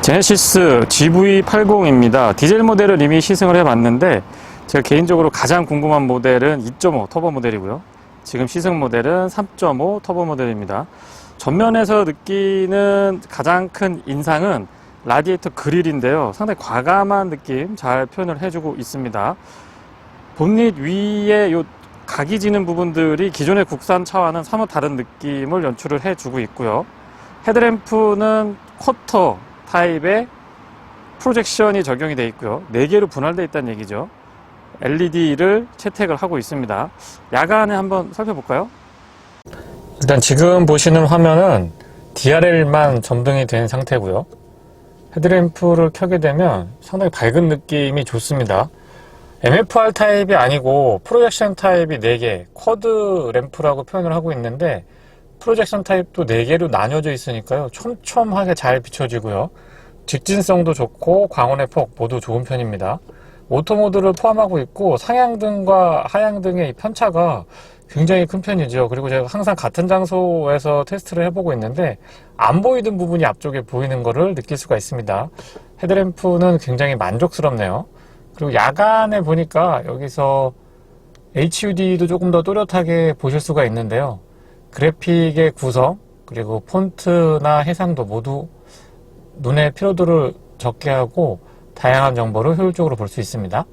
제네시스 GV80입니다. 디젤 모델을 이미 시승을 해봤는데 제가 개인적으로 가장 궁금한 모델은 2.5 터보 모델이고요. 지금 시승 모델은 3.5 터보 모델입니다. 전면에서 느끼는 가장 큰 인상은 라디에이터 그릴인데요. 상당히 과감한 느낌 잘 표현을 해주고 있습니다. 본닛 위에 요 각이 지는 부분들이 기존의 국산 차와는 사뭇 다른 느낌을 연출을 해주고 있고요. 헤드램프는 쿼터 타입의 프로젝션이 적용이 되어 있고요. 4개로 분할되어 있다는 얘기죠. LED를 채택을 하고 있습니다. 야간에 한번 살펴볼까요? 일단 지금 보시는 화면은 DRL만 점등이 된 상태고요. 헤드램프를 켜게 되면 상당히 밝은 느낌이 좋습니다. MFR 타입이 아니고 프로젝션 타입이 4개, 쿼드 램프라고 표현을 하고 있는데 프로젝션 타입도 4개로 나뉘어져 있으니까요. 촘촘하게 잘 비춰지고요. 직진성도 좋고 광원의 폭 모두 좋은 편입니다. 오토 모드를 포함하고 있고 상향등과 하향등의 편차가 굉장히 큰 편이죠. 그리고 제가 항상 같은 장소에서 테스트를 해보고 있는데 안 보이던 부분이 앞쪽에 보이는 것을 느낄 수가 있습니다. 헤드램프는 굉장히 만족스럽네요. 그리고 야간에 보니까 여기서 HUD도 조금 더 또렷하게 보실 수가 있는데요. 그래픽의 구성 그리고 폰트나 해상도 모두 눈의 피로도를 적게 하고 다양한 정보를 효율적으로 볼 수 있습니다.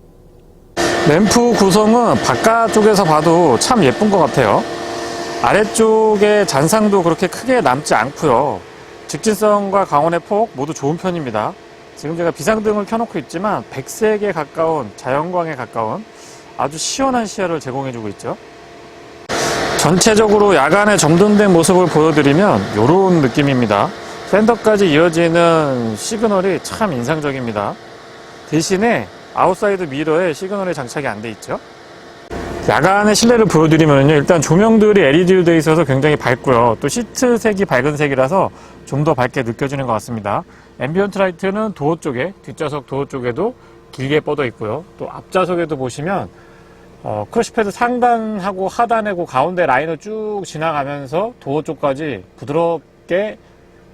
램프 구성은 바깥쪽에서 봐도 참 예쁜 것 같아요. 아래쪽에 잔상도 그렇게 크게 남지 않고요. 직진성과 광원의 폭 모두 좋은 편입니다. 지금 제가 비상등을 켜놓고 있지만 백색에 가까운 자연광에 가까운 아주 시원한 시야를 제공해주고 있죠. 전체적으로 야간에 점등된 모습을 보여드리면 이런 느낌입니다. 팬더까지 이어지는 시그널이 참 인상적입니다. 대신에 아웃사이드 미러에 시그널이 장착이 안 돼 있죠. 야간의 실내를 보여드리면요, 일단 조명들이 LED로 되어 있어서 굉장히 밝고요. 또 시트 색이 밝은 색이라서 좀 더 밝게 느껴지는 것 같습니다. 앰비언트 라이트는 도어 쪽에, 뒷좌석 도어 쪽에도 길게 뻗어 있고요. 또 앞좌석에도 보시면 크러쉬패드 상단하고 하단하고 가운데 라인을 쭉 지나가면서 도어 쪽까지 부드럽게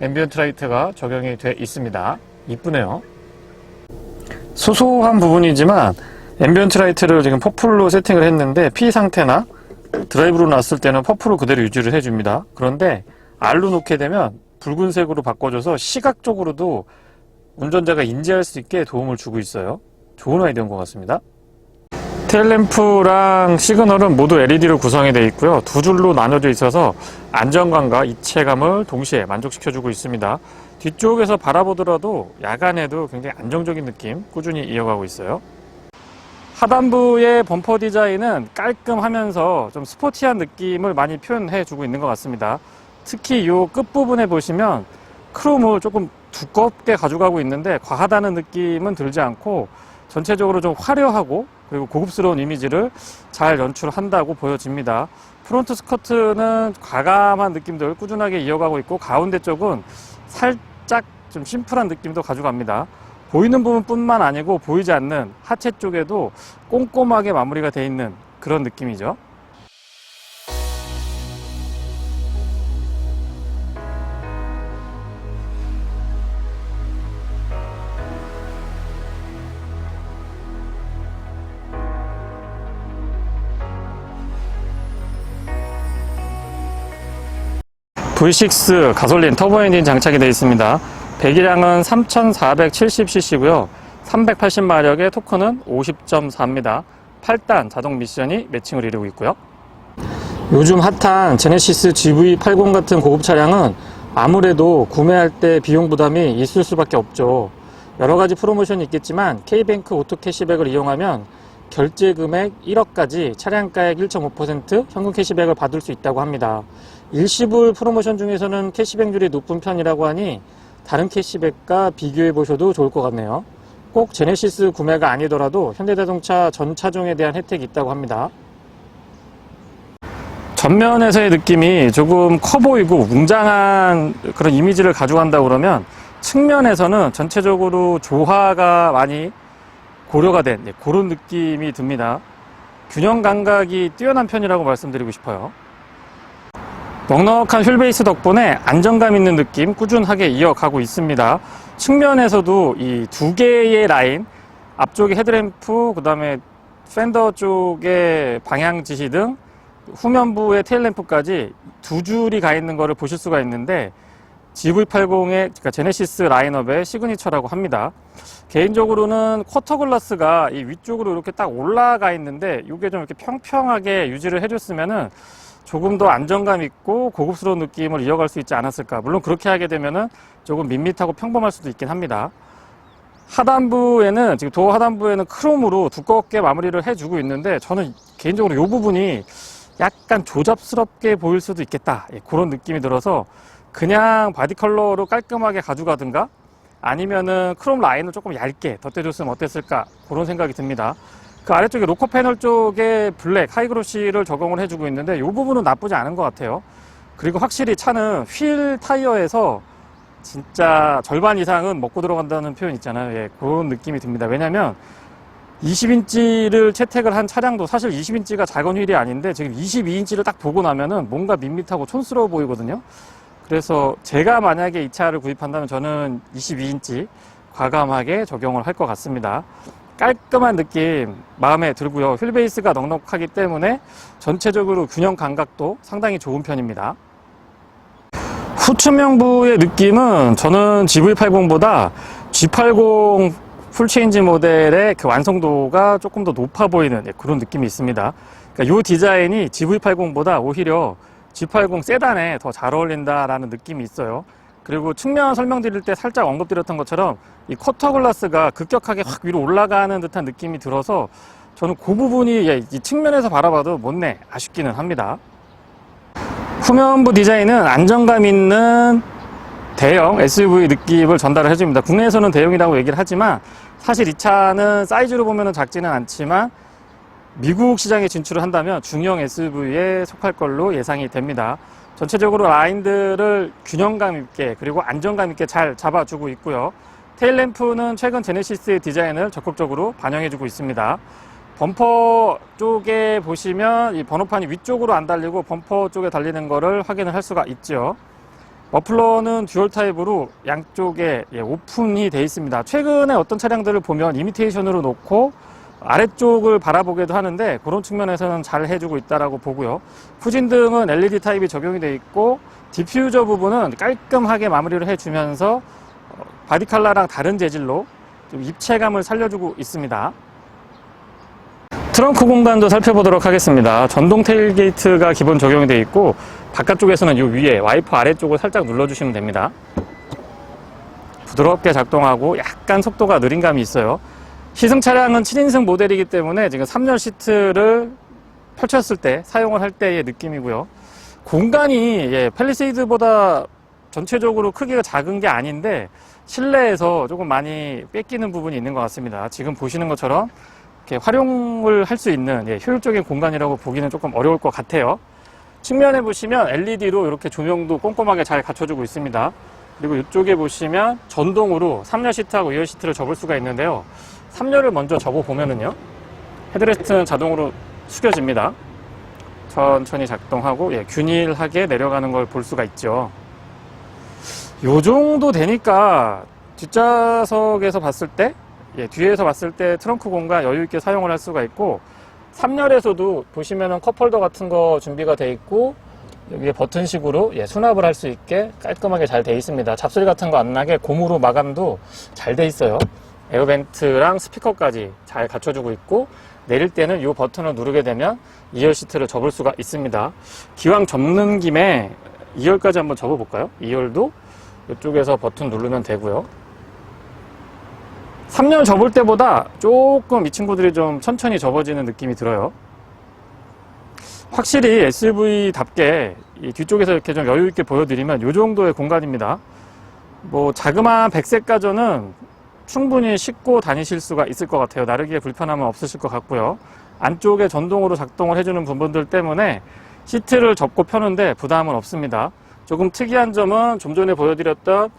앰비언트 라이트가 적용이 돼 있습니다. 이쁘네요. 소소한 부분이지만 앰비언트 라이트를 지금 퍼플로 세팅을 했는데 P 상태나 드라이브로 놨을 때는 퍼플로 그대로 유지를 해줍니다. 그런데 R로 놓게 되면 붉은색으로 바꿔줘서 시각적으로도 운전자가 인지할 수 있게 도움을 주고 있어요. 좋은 아이디어인 것 같습니다. 테일램프랑 시그널은 모두 LED로 구성이 되어 있고요. 2줄로 나눠져 있어서 안정감과 이체감을 동시에 만족시켜주고 있습니다. 뒤쪽에서 바라보더라도 야간에도 굉장히 안정적인 느낌 꾸준히 이어가고 있어요. 하단부의 범퍼 디자인은 깔끔하면서 좀 스포티한 느낌을 많이 표현해주고 있는 것 같습니다. 특히 이 끝부분에 보시면 크롬을 조금 두껍게 가져가고 있는데 과하다는 느낌은 들지 않고 전체적으로 좀 화려하고 그리고 고급스러운 이미지를 잘 연출한다고 보여집니다. 프론트 스커트는 과감한 느낌들 꾸준하게 이어가고 있고 가운데 쪽은 살짝 좀 심플한 느낌도 가져갑니다. 보이는 부분뿐만 아니고 보이지 않는 하체 쪽에도 꼼꼼하게 마무리가 되어 있는 그런 느낌이죠. V6 가솔린 터보 엔진 장착이 되어 있습니다. 배기량은 3470cc고요. 380마력의 토크는 50.4입니다. 8단 자동 미션이 매칭을 이루고 있고요. 요즘 핫한 제네시스 GV80 같은 고급 차량은 아무래도 구매할 때 비용 부담이 있을 수밖에 없죠. 여러 가지 프로모션이 있겠지만 K뱅크 오토 캐시백을 이용하면 결제 금액 1억까지 차량가액 1.5% 현금 캐시백을 받을 수 있다고 합니다. 일시불 프로모션 중에서는 캐시백률이 높은 편이라고 하니 다른 캐시백과 비교해 보셔도 좋을 것 같네요. 꼭 제네시스 구매가 아니더라도 현대자동차 전 차종에 대한 혜택이 있다고 합니다. 전면에서의 느낌이 조금 커 보이고 웅장한 그런 이미지를 가져간다고 그러면 측면에서는 전체적으로 조화가 많이 고려가 된 그런 느낌이 듭니다. 균형 감각이 뛰어난 편이라고 말씀드리고 싶어요. 넉넉한 휠베이스 덕분에 안정감 있는 느낌 꾸준하게 이어가고 있습니다. 측면에서도 이 두 개의 라인, 앞쪽에 헤드램프, 그 다음에 팬더 쪽에 방향 지시 등 후면부의 테일램프까지 두 줄이 가 있는 것을 보실 수가 있는데 GV80의 그러니까 제네시스 라인업의 시그니처라고 합니다. 개인적으로는 쿼터 글라스가 이 위쪽으로 이렇게 딱 올라가 있는데 이게 좀 이렇게 평평하게 유지를 해줬으면은 조금 더 안정감 있고 고급스러운 느낌을 이어갈 수 있지 않았을까. 물론 그렇게 하게 되면은 조금 밋밋하고 평범할 수도 있긴 합니다. 하단부에는 지금 도어 하단부에는 크롬으로 두껍게 마무리를 해주고 있는데 저는 개인적으로 이 부분이 약간 조잡스럽게 보일 수도 있겠다. 그런 느낌이 들어서 그냥 바디 컬러로 깔끔하게 가져가든가 아니면은 크롬 라인을 조금 얇게 덧대줬으면 어땠을까 그런 생각이 듭니다. 그 아래쪽에 로커 패널 쪽에 블랙 하이그로시를 적용을 해주고 있는데 이 부분은 나쁘지 않은 것 같아요. 그리고 확실히 차는 휠 타이어에서 진짜 절반 이상은 먹고 들어간다는 표현 있잖아요. 예, 그런 느낌이 듭니다. 왜냐면 20인치를 채택을 한 차량도 사실 20인치가 작은 휠이 아닌데 지금 22인치를 딱 보고 나면은 뭔가 밋밋하고 촌스러워 보이거든요. 그래서 제가 만약에 이 차를 구입한다면 저는 22인치 과감하게 적용을 할 것 같습니다. 깔끔한 느낌 마음에 들고요. 휠 베이스가 넉넉하기 때문에 전체적으로 균형 감각도 상당히 좋은 편입니다. 후측면부의 느낌은 저는 GV80보다 G80 풀체인지 모델의 그 완성도가 조금 더 높아 보이는 그런 느낌이 있습니다. 그러니까 이 디자인이 GV80보다 오히려 G80 세단에 더 잘 어울린다라는 느낌이 있어요. 그리고 측면 설명드릴 때 살짝 언급드렸던 것처럼 이 쿼터 글라스가 급격하게 확 위로 올라가는 듯한 느낌이 들어서 저는 그 부분이 이 측면에서 바라봐도 못내 아쉽기는 합니다. 후면부 디자인은 안정감 있는 대형 SUV 느낌을 전달을 해줍니다. 국내에서는 대형이라고 얘기를 하지만 사실 이 차는 사이즈로 보면 작지는 않지만 미국 시장에 진출을 한다면 중형 SUV에 속할 걸로 예상이 됩니다. 전체적으로 라인들을 균형감 있게 그리고 안정감 있게 잘 잡아주고 있고요. 테일램프는 최근 제네시스의 디자인을 적극적으로 반영해주고 있습니다. 범퍼 쪽에 보시면 이 번호판이 위쪽으로 안 달리고 범퍼 쪽에 달리는 것을 확인을 할 수가 있죠. 머플러는 듀얼 타입으로 양쪽에 오픈이 되어 있습니다. 최근에 어떤 차량들을 보면 이미테이션으로 놓고 아래쪽을 바라보기도 하는데 그런 측면에서는 잘 해주고 있다고 보고요. 후진등은 LED 타입이 적용이 되어 있고 디퓨저 부분은 깔끔하게 마무리를 해주면서 바디 컬러랑 다른 재질로 좀 입체감을 살려주고 있습니다. 트렁크 공간도 살펴보도록 하겠습니다. 전동 테일게이트가 기본 적용이 되어 있고 바깥쪽에서는 이 위에 와이퍼 아래쪽을 살짝 눌러주시면 됩니다. 부드럽게 작동하고 약간 속도가 느린 감이 있어요. 시승 차량은 7인승 모델이기 때문에 지금 3열 시트를 펼쳤을 때 사용을 할 때의 느낌이고요. 공간이 팰리세이드보다 전체적으로 크기가 작은 게 아닌데 실내에서 조금 많이 뺏기는 부분이 있는 것 같습니다. 지금 보시는 것처럼 이렇게 활용을 할 수 있는 효율적인 공간이라고 보기는 조금 어려울 것 같아요. 측면에 보시면 LED로 이렇게 조명도 꼼꼼하게 잘 갖춰주고 있습니다. 그리고 이쪽에 보시면 전동으로 3열 시트하고 2열 시트를 접을 수가 있는데요. 3열을 먼저 접어보면은요. 헤드레스트는 자동으로 숙여집니다. 천천히 작동하고 균일하게 내려가는 걸 볼 수가 있죠. 요 정도 되니까 뒷좌석에서 봤을 때 뒤에서 봤을 때 트렁크 공간 여유 있게 사용을 할 수가 있고 3열에서도 보시면은 컵홀더 같은 거 준비가 되어 있고 여기에 버튼식으로 수납을 할 수 있게 깔끔하게 잘 되어 있습니다. 잡소리 같은 거 안 나게 고무로 마감도 잘 되어 있어요. 에어벤트랑 스피커까지 잘 갖춰주고 있고 내릴 때는 이 버튼을 누르게 되면 2열 시트를 접을 수가 있습니다. 기왕 접는 김에 2열까지 한번 접어볼까요? 2열도 이쪽에서 버튼 누르면 되고요. 3열 접을 때보다 조금 이 친구들이 좀 천천히 접어지는 느낌이 들어요. 확실히 SUV답게 이 뒤쪽에서 이렇게 좀 여유 있게 보여드리면 이 정도의 공간입니다. 뭐 자그마한 백색 가전은 충분히 싣고 다니실 수가 있을 것 같아요. 나르기에 불편함은 없으실 것 같고요. 안쪽에 전동으로 작동을 해주는 부분들 때문에 시트를 접고 펴는데 부담은 없습니다. 조금 특이한 점은 좀 전에 보여드렸던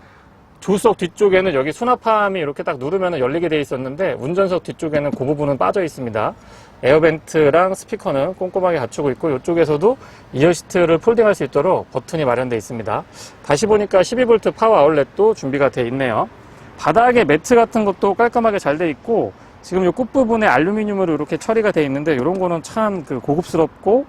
조수석 뒤쪽에는 여기 수납함이 이렇게 딱 누르면 열리게 되어 있었는데 운전석 뒤쪽에는 그 부분은 빠져 있습니다. 에어벤트랑 스피커는 꼼꼼하게 갖추고 있고 이쪽에서도 2열 시트를 폴딩할 수 있도록 버튼이 마련되어 있습니다. 다시 보니까 12V 파워 아울렛도 준비가 되어 있네요. 바닥에 매트 같은 것도 깔끔하게 잘 돼 있고, 지금 이 끝부분에 알루미늄으로 이렇게 처리가 돼 있는데, 이런 거는 참 고급스럽고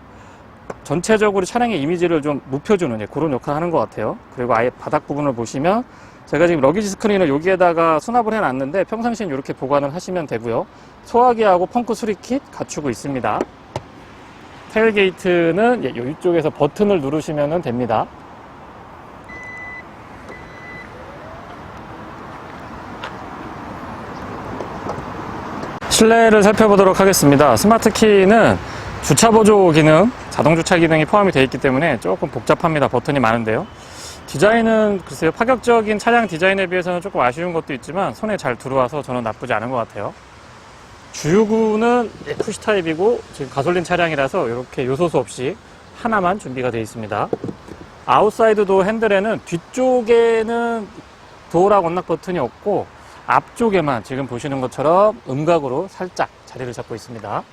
전체적으로 차량의 이미지를 좀 높여주는 그런 역할을 하는 것 같아요. 그리고 아예 바닥 부분을 보시면 제가 지금 러기지 스크린을 여기에다가 수납을 해놨는데 평상시엔 이렇게 보관을 하시면 되고요. 소화기하고 펑크 수리킷 갖추고 있습니다. 테일게이트는 이쪽에서 버튼을 누르시면 됩니다. 실내를 살펴보도록 하겠습니다. 스마트 키는 주차 보조 기능, 자동 주차 기능이 포함이 되어 있기 때문에 조금 복잡합니다. 버튼이 많은데요. 디자인은 글쎄요, 파격적인 차량 디자인에 비해서는 조금 아쉬운 것도 있지만 손에 잘 들어와서 저는 나쁘지 않은 것 같아요. 주유구는 푸시 타입이고 지금 가솔린 차량이라서 이렇게 요소수 없이 하나만 준비가 되어 있습니다. 아웃사이드 도어 핸들에는 뒤쪽에는 도어락 언락 버튼이 없고 앞쪽에만 지금 보시는 것처럼 음각으로 살짝 자리를 잡고 있습니다.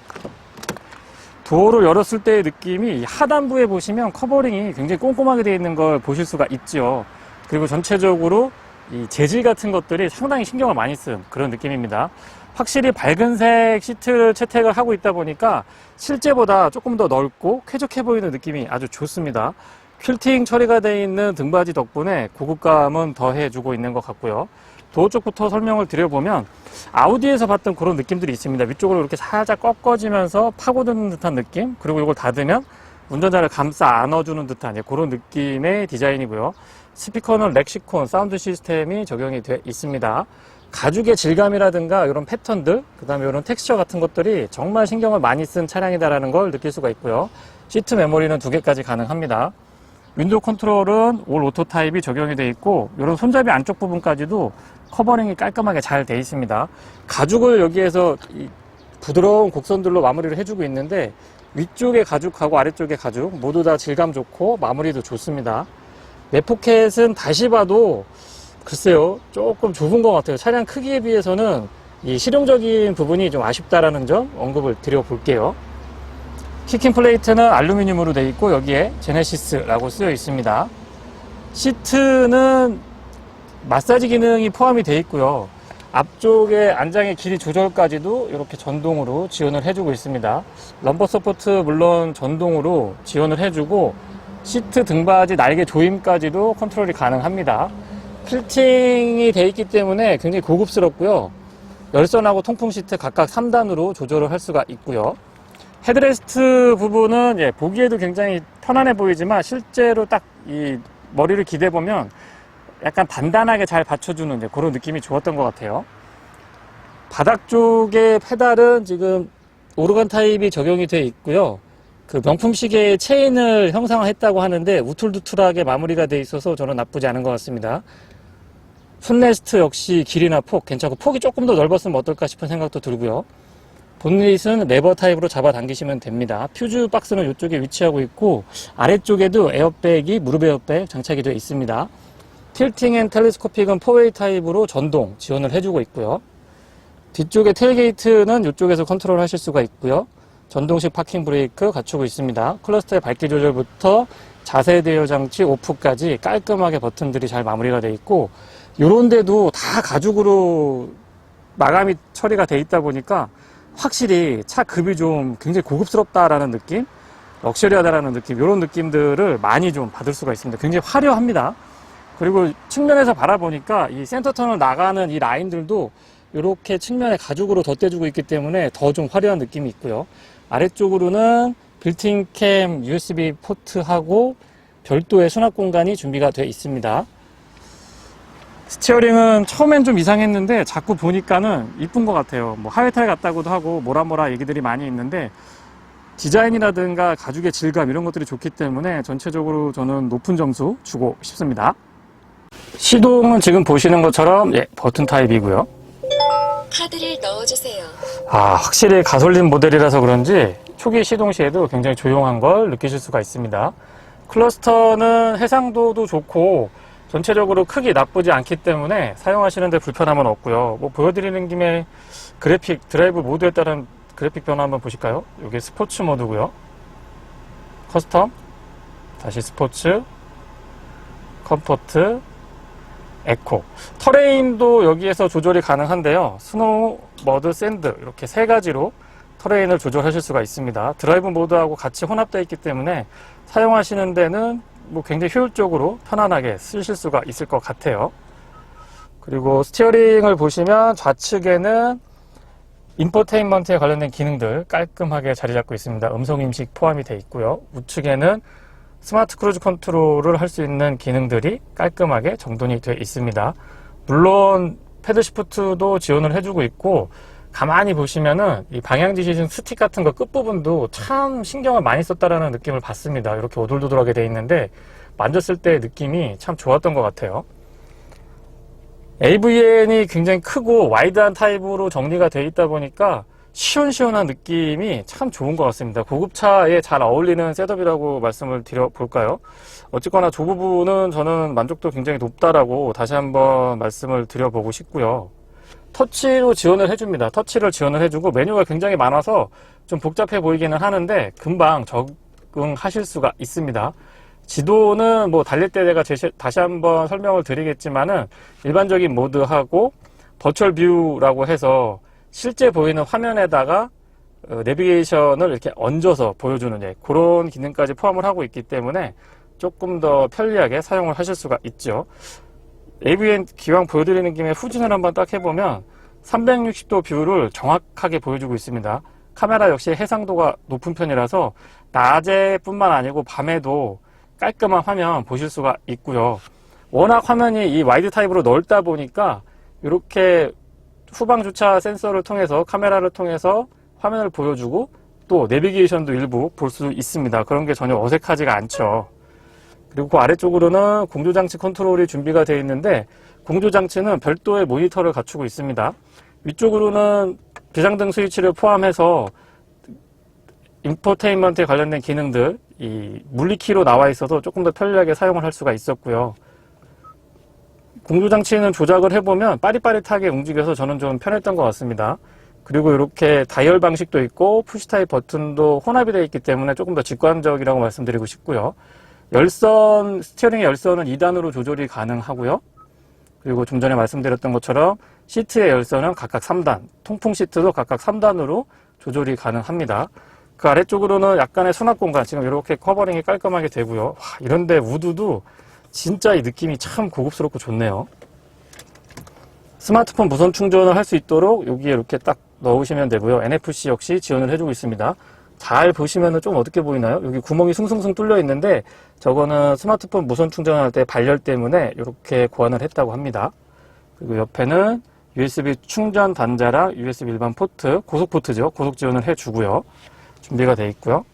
도어를 열었을 때의 느낌이 하단부에 보시면 커버링이 굉장히 꼼꼼하게 되어 있는 걸 보실 수가 있죠. 그리고 전체적으로 이 재질 같은 것들이 상당히 신경을 많이 쓴 그런 느낌입니다. 확실히 밝은색 시트를 채택을 하고 있다 보니까 실제보다 조금 더 넓고 쾌적해 보이는 느낌이 아주 좋습니다. 퀼팅 처리가 되어 있는 등받이 덕분에 고급감은 더해주고 있는 것 같고요. 도어 쪽부터 설명을 드려보면 아우디에서 봤던 그런 느낌들이 있습니다. 위쪽으로 이렇게 살짝 꺾어지면서 파고드는 듯한 느낌, 그리고 이걸 닫으면 운전자를 감싸 안아주는 듯한 그런 느낌의 디자인이고요. 스피커는 렉시콘 사운드 시스템이 적용이 되어 있습니다. 가죽의 질감이라든가 이런 패턴들, 그 다음에 이런 텍스처 같은 것들이 정말 신경을 많이 쓴 차량이다라는 걸 느낄 수가 있고요. 시트 메모리는 2개까지 가능합니다. 윈도우 컨트롤은 올 오토 타입이 적용이 되어 있고, 이런 손잡이 안쪽 부분까지도 커버링이 깔끔하게 잘 되어 있습니다. 가죽을 여기에서 이 부드러운 곡선들로 마무리를 해주고 있는데, 위쪽의 가죽하고 아래쪽의 가죽 모두 다 질감 좋고 마무리도 좋습니다. 맵포켓은 다시 봐도 글쎄요, 조금 좁은 것 같아요. 차량 크기에 비해서는 이 실용적인 부분이 좀 아쉽다라는 점 언급을 드려볼게요. 키킹 플레이트는 알루미늄으로 되어 있고 여기에 제네시스라고 쓰여 있습니다. 시트는 마사지 기능이 포함이 되어 있고요. 앞쪽에 안장의 길이 조절까지도 이렇게 전동으로 지원을 해주고 있습니다. 럼버 서포트 물론 전동으로 지원을 해주고 시트 등받이 날개 조임까지도 컨트롤이 가능합니다. 필팅이 되어 있기 때문에 굉장히 고급스럽고요. 열선하고 통풍 시트 각각 3단으로 조절을 할 수가 있고요. 헤드레스트 부분은 보기에도 굉장히 편안해 보이지만 실제로 딱 이 머리를 기대 보면 약간 단단하게 잘 받쳐주는 그런 느낌이 좋았던 것 같아요. 바닥 쪽의 페달은 지금 오르간 타입이 적용이 되어 있고요. 그 명품 시계의 체인을 형상화했다고 하는데 우툴두툴하게 마무리가 되어 있어서 저는 나쁘지 않은 것 같습니다. 풋레스트 역시 길이나 폭 괜찮고 폭이 조금 더 넓었으면 어떨까 싶은 생각도 들고요. 본닛은 레버 타입으로 잡아 당기시면 됩니다. 퓨즈 박스는 이쪽에 위치하고 있고 아래쪽에도 에어백이 무릎 에어백 장착이 되어 있습니다. 틸팅 앤 텔레스코픽은 4웨이 타입으로 전동 지원을 해주고 있고요. 뒤쪽에 테일게이트는 이쪽에서 컨트롤 하실 수가 있고요. 전동식 파킹 브레이크 갖추고 있습니다. 클러스터의 밝기 조절부터 자세 대여 장치 오프까지 깔끔하게 버튼들이 잘 마무리가 되어 있고 요런 데도 다 가죽으로 마감이 처리가 되어 있다 보니까 확실히 차 급이 좀 굉장히 고급스럽다라는 느낌, 럭셔리하다라는 느낌, 이런 느낌들을 많이 좀 받을 수가 있습니다. 굉장히 화려합니다. 그리고 측면에서 바라보니까 이 센터턴을 나가는 이 라인들도 이렇게 측면에 가죽으로 덧대주고 있기 때문에 더 좀 화려한 느낌이 있고요. 아래쪽으로는 빌트인 캠 USB 포트하고 별도의 수납 공간이 준비가 되어 있습니다. 스티어링은 처음엔 좀 이상했는데 자꾸 보니까는 이쁜 것 같아요. 뭐 하회탈 같다고도 하고 뭐라 얘기들이 많이 있는데 디자인이라든가 가죽의 질감 이런 것들이 좋기 때문에 전체적으로 저는 높은 점수 주고 싶습니다. 시동은 지금 보시는 것처럼 버튼 타입이고요. 카드를 넣어주세요. 확실히 가솔린 모델이라서 그런지 초기 시동 시에도 굉장히 조용한 걸 느끼실 수가 있습니다. 클러스터는 해상도도 좋고 전체적으로 크기 나쁘지 않기 때문에 사용하시는데 불편함은 없고요. 뭐 보여드리는 김에 그래픽 드라이브 모드에 따른 그래픽 변화 한번 보실까요? 이게 스포츠 모드고요. 커스텀, 다시 스포츠, 컴포트, 에코. 터레인도 여기에서 조절이 가능한데요. 스노우, 머드, 샌드 이렇게 세 가지로 터레인을 조절하실 수가 있습니다. 드라이브 모드하고 같이 혼합되어 있기 때문에 사용하시는 데는 뭐 굉장히 효율적으로 편안하게 쓰실 수가 있을 것 같아요. 그리고 스티어링을 보시면 좌측에는 인포테인먼트에 관련된 기능들 깔끔하게 자리 잡고 있습니다. 음성 인식 포함이 되어 있고요. 우측에는 스마트 크루즈 컨트롤을 할 수 있는 기능들이 깔끔하게 정돈이 되어 있습니다. 물론 패드 시프트도 지원을 해주고 있고, 가만히 보시면은 이 방향 지시등 스틱 같은 거 끝부분도 참 신경을 많이 썼다라는 느낌을 받습니다. 이렇게 오돌도돌하게 되어 있는데 만졌을 때 느낌이 참 좋았던 것 같아요. AVN이 굉장히 크고 와이드한 타입으로 정리가 되어 있다 보니까 시원시원한 느낌이 참 좋은 것 같습니다. 고급차에 잘 어울리는 셋업이라고 말씀을 드려볼까요? 어쨌거나 저 부분은 저는 만족도 굉장히 높다라고 다시 한번 말씀을 드려보고 싶고요. 터치로 지원을 해줍니다. 터치를 지원을 해주고 메뉴가 굉장히 많아서 좀 복잡해 보이기는 하는데 금방 적응하실 수가 있습니다. 지도는 뭐 달릴 때 제가 다시 한번 설명을 드리겠지만은 일반적인 모드하고 버추얼 뷰라고 해서 실제 보이는 화면에다가 내비게이션을 이렇게 얹어서 보여주는 그런 기능까지 포함을 하고 있기 때문에 조금 더 편리하게 사용을 하실 수가 있죠. AVN 기왕 보여드리는 김에 후진을 한번 딱 해보면 360도 뷰를 정확하게 보여주고 있습니다. 카메라 역시 해상도가 높은 편이라서 낮에뿐만 아니고 밤에도 깔끔한 화면 보실 수가 있고요. 워낙 화면이 이 와이드 타입으로 넓다 보니까 이렇게 후방 주차 센서를 통해서 카메라를 통해서 화면을 보여주고 또 내비게이션도 일부 볼 수 있습니다. 그런 게 전혀 어색하지가 않죠. 그리고 그 아래쪽으로는 공조장치 컨트롤이 준비가 되어 있는데 공조장치는 별도의 모니터를 갖추고 있습니다. 위쪽으로는 비상등 스위치를 포함해서 인포테인먼트에 관련된 기능들 이 물리키로 나와 있어서 조금 더 편리하게 사용을 할 수가 있었고요. 공조장치는 조작을 해보면 빠릿빠릿하게 움직여서 저는 좀 편했던 것 같습니다. 그리고 이렇게 다이얼 방식도 있고 푸시 타입 버튼도 혼합이 되어 있기 때문에 조금 더 직관적이라고 말씀드리고 싶고요. 열선, 스티어링의 열선은 2단으로 조절이 가능하고요. 그리고 좀 전에 말씀드렸던 것처럼 시트의 열선은 각각 3단, 통풍 시트도 각각 3단으로 조절이 가능합니다. 그 아래쪽으로는 약간의 수납 공간, 지금 이렇게 커버링이 깔끔하게 되고요. 와, 이런데 우드도 진짜 이 느낌이 참 고급스럽고 좋네요. 스마트폰 무선 충전을 할 수 있도록 여기에 이렇게 딱 넣으시면 되고요. NFC 역시 지원을 해주고 있습니다. 잘 보시면은 좀 어둡게 보이나요? 여기 구멍이 숭숭숭 뚫려 있는데 저거는 스마트폰 무선 충전할 때 발열 때문에 이렇게 고안을 했다고 합니다. 그리고 옆에는 USB 충전 단자랑 USB 일반 포트, 고속 포트죠. 고속 지원을 해주고요. 준비가 되어 있고요.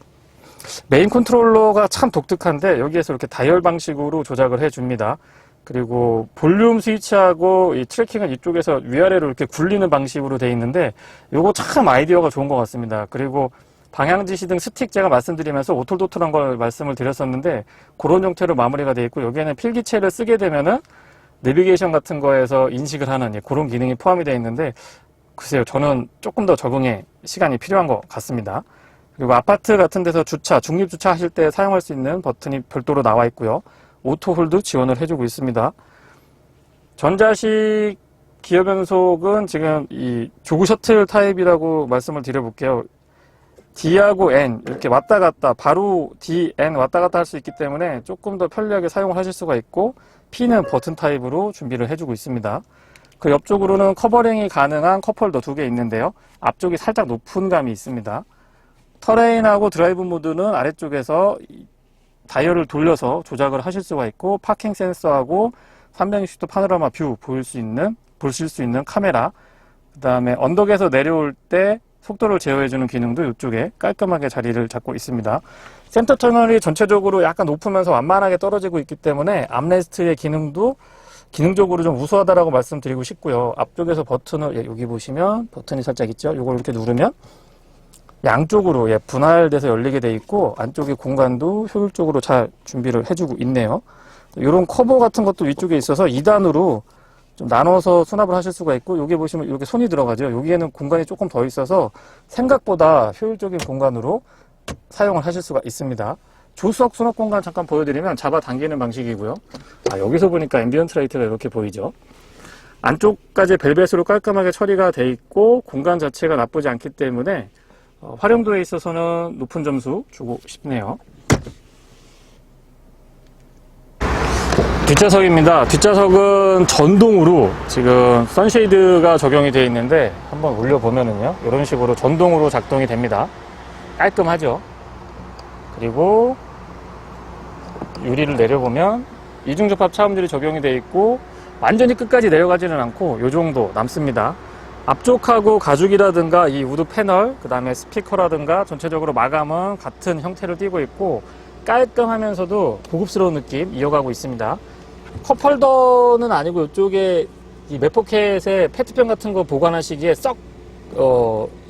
메인 컨트롤러가 참 독특한데 여기에서 이렇게 다이얼 방식으로 조작을 해줍니다. 그리고 볼륨 스위치하고 이 트래킹은 이쪽에서 위아래로 이렇게 굴리는 방식으로 되어 있는데 요거 참 아이디어가 좋은 것 같습니다. 그리고 방향지시 등 스틱 제가 말씀드리면서 오톨도톨한 걸 말씀을 드렸었는데 그런 형태로 마무리가 되어 있고 여기에는 필기체를 쓰게 되면은 내비게이션 같은 거에서 인식을 하는 그런 기능이 포함이 되어 있는데 글쎄요, 저는 조금 더 적응에 시간이 필요한 것 같습니다. 그리고 아파트 같은 데서 주차, 중립주차 하실 때 사용할 수 있는 버튼이 별도로 나와 있고요. 오토홀드 지원을 해주고 있습니다. 전자식 기어 변속은 지금 이 조그 셔틀 타입이라고 말씀을 드려볼게요. D하고 N 이렇게 왔다 갔다 바로 D, N 왔다 갔다 할 수 있기 때문에 조금 더 편리하게 사용을 하실 수가 있고 P는 버튼 타입으로 준비를 해주고 있습니다. 그 옆쪽으로는 커버링이 가능한 컵홀더 2개 있는데요. 앞쪽이 살짝 높은 감이 있습니다. 터레인하고 드라이브 모드는 아래쪽에서 다이얼을 돌려서 조작을 하실 수가 있고 파킹 센서하고 360도 파노라마 뷰 보실 수 있는 카메라, 그 다음에 언덕에서 내려올 때 속도를 제어해주는 기능도 이쪽에 깔끔하게 자리를 잡고 있습니다. 센터 터널이 전체적으로 약간 높으면서 완만하게 떨어지고 있기 때문에 암레스트의 기능도 기능적으로 좀 우수하다라고 말씀드리고 싶고요. 앞쪽에서 버튼을 여기 보시면 버튼이 살짝 있죠. 이걸 이렇게 누르면 양쪽으로 분할돼서 열리게 돼 있고 안쪽에 공간도 효율적으로 잘 준비를 해주고 있네요. 이런 커버 같은 것도 위쪽에 있어서 2단으로 좀 나눠서 수납을 하실 수가 있고 여기 보시면 이렇게 손이 들어가죠. 여기에는 공간이 조금 더 있어서 생각보다 효율적인 공간으로 사용을 하실 수가 있습니다. 조수석 수납 공간 잠깐 보여드리면 잡아당기는 방식이고요. 여기서 보니까 앰비언트 라이트가 이렇게 보이죠. 안쪽까지 벨벳으로 깔끔하게 처리가 돼 있고 공간 자체가 나쁘지 않기 때문에 활용도에 있어서는 높은 점수 주고 싶네요. 뒷좌석입니다. 뒷좌석은 전동으로 지금 선쉐이드가 적용이 되어 있는데 한번 올려보면은요, 이런 식으로 전동으로 작동이 됩니다. 깔끔하죠. 그리고 유리를 내려보면 이중접합 차음들이 적용이 되어 있고 완전히 끝까지 내려가지는 않고 이 정도 남습니다. 앞쪽하고 가죽이라든가 이 우드 패널, 그 다음에 스피커라든가 전체적으로 마감은 같은 형태를 띠고 있고 깔끔하면서도 고급스러운 느낌 이어가고 있습니다. 컵홀더는 아니고 이쪽에 이 맥포켓에 페트병 같은 거 보관하시기에 썩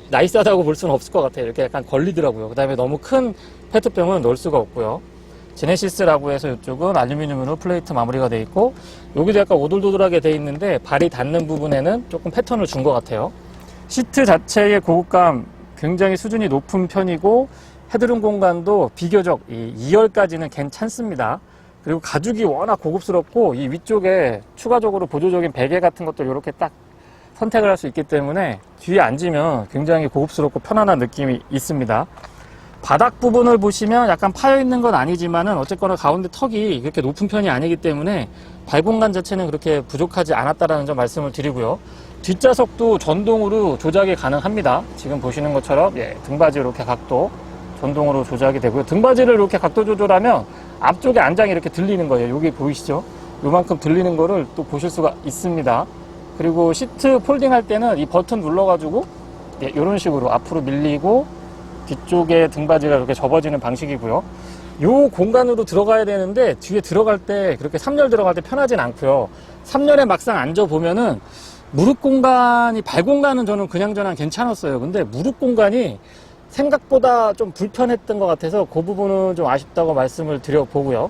나이스하다고 볼 수는 없을 것 같아요. 이렇게 약간 걸리더라고요. 그 다음에 너무 큰 페트병은 넣을 수가 없고요. 제네시스라고 해서 이쪽은 알루미늄으로 플레이트 마무리가 되어 있고 여기도 약간 오돌도돌하게 되어 있는데 발이 닿는 부분에는 조금 패턴을 준 것 같아요. 시트 자체의 고급감 굉장히 수준이 높은 편이고 헤드룸 공간도 비교적 2열까지는 괜찮습니다. 그리고 가죽이 워낙 고급스럽고 이 위쪽에 추가적으로 보조적인 베개 같은 것도 이렇게 딱 선택을 할 수 있기 때문에 뒤에 앉으면 굉장히 고급스럽고 편안한 느낌이 있습니다. 바닥 부분을 보시면 약간 파여 있는 건 아니지만은 어쨌거나 가운데 턱이 그렇게 높은 편이 아니기 때문에 발 공간 자체는 그렇게 부족하지 않았다라는 점 말씀을 드리고요. 뒷좌석도 전동으로 조작이 가능합니다. 지금 보시는 것처럼 등받이 이렇게 각도 전동으로 조작이 되고요. 등받이를 이렇게 각도 조절하면 앞쪽에 안장이 이렇게 들리는 거예요. 여기 보이시죠? 요만큼 들리는 거를 또 보실 수가 있습니다. 그리고 시트 폴딩 할 때는 이 버튼 눌러가지고 이런 식으로 앞으로 밀리고 뒤쪽에 등받이가 이렇게 접어지는 방식이고요. 요 공간으로 들어가야 되는데 뒤에 들어갈 때 그렇게 3열 들어갈 때 편하진 않고요. 3열에 막상 앉아보면은 무릎 공간이, 발 공간은 저는 그냥저냥 괜찮았어요. 근데 무릎 공간이 생각보다 좀 불편했던 것 같아서 그 부분은 좀 아쉽다고 말씀을 드려보고요.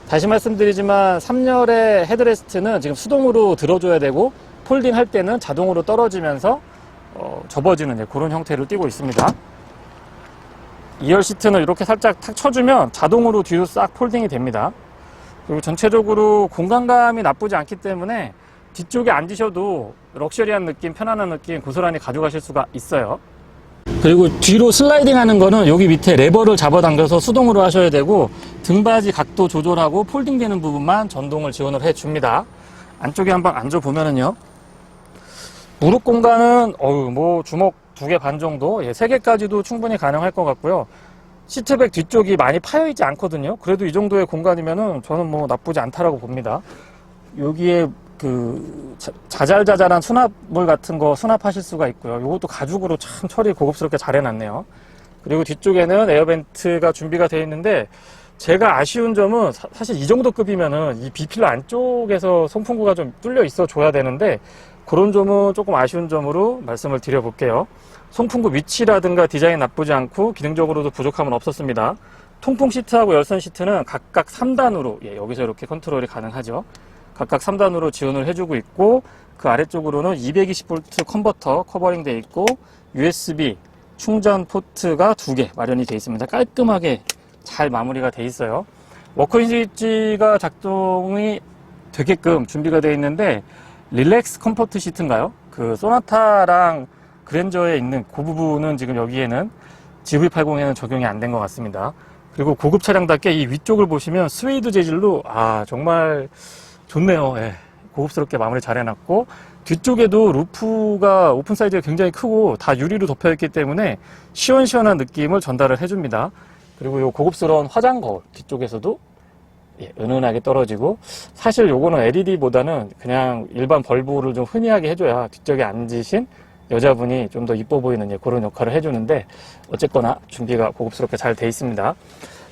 다시 말씀드리지만 3열의 헤드레스트는 지금 수동으로 들어줘야 되고 폴딩 할 때는 자동으로 떨어지면서 접어지는 그런 형태를 띠고 있습니다. 2열 시트는 이렇게 살짝 탁 쳐주면 자동으로 뒤로 싹 폴딩이 됩니다. 그리고 전체적으로 공간감이 나쁘지 않기 때문에 뒤쪽에 앉으셔도 럭셔리한 느낌, 편안한 느낌 고스란히 가져가실 수가 있어요. 그리고 뒤로 슬라이딩 하는 거는 여기 밑에 레버를 잡아당겨서 수동으로 하셔야 되고 등받이 각도 조절하고 폴딩 되는 부분만 전동을 지원을 해 줍니다. 안쪽에 한번 앉아보면은요, 무릎 공간은 뭐 주먹 2개 반 정도, 3개까지도 충분히 가능할 것 같고요. 시트백 뒤쪽이 많이 파여있지 않거든요. 그래도 이 정도의 공간이면은 저는 뭐 나쁘지 않다라고 봅니다. 여기에 그 자잘자잘한 수납물 같은 거 수납하실 수가 있고요. 이것도 가죽으로 참 처리 고급스럽게 잘 해놨네요. 그리고 뒤쪽에는 에어벤트가 준비가 되어 있는데 제가 아쉬운 점은 사실 이 정도 급이면은 이 B필러 안쪽에서 송풍구가 좀 뚫려 있어 줘야 되는데 그런 점은 조금 아쉬운 점으로 말씀을 드려볼게요. 송풍구 위치라든가 디자인 나쁘지 않고 기능적으로도 부족함은 없었습니다. 통풍 시트하고 열선 시트는 각각 3단으로 여기서 이렇게 컨트롤이 가능하죠. 각각 3단으로 지원을 해주고 있고 그 아래쪽으로는 220V 컨버터 커버링 되어 있고 USB 충전 포트가 2개 마련이 되어 있습니다. 깔끔하게 잘 마무리가 되어 있어요. 워크인 스위치가 작동이 되게끔 준비가 되어 있는데 릴렉스 컴포트 시트인가요? 그 소나타랑 그랜저에 있는 그 부분은 지금 여기에는 GV80에는 적용이 안 된 것 같습니다. 그리고 고급 차량답게 이 위쪽을 보시면 스웨이드 재질로 정말 좋네요. 고급스럽게 마무리 잘 해놨고 뒤쪽에도 루프가 오픈 사이즈가 굉장히 크고 다 유리로 덮여있기 때문에 시원시원한 느낌을 전달을 해줍니다. 그리고 이 고급스러운 화장 거울 뒤쪽에서도 은은하게 떨어지고 사실 요거는 LED보다는 그냥 일반 벌브를 좀 흔히하게 해줘야 뒤쪽에 앉으신 여자분이 좀 더 이뻐 보이는 그런 역할을 해주는데 어쨌거나 준비가 고급스럽게 잘 돼 있습니다.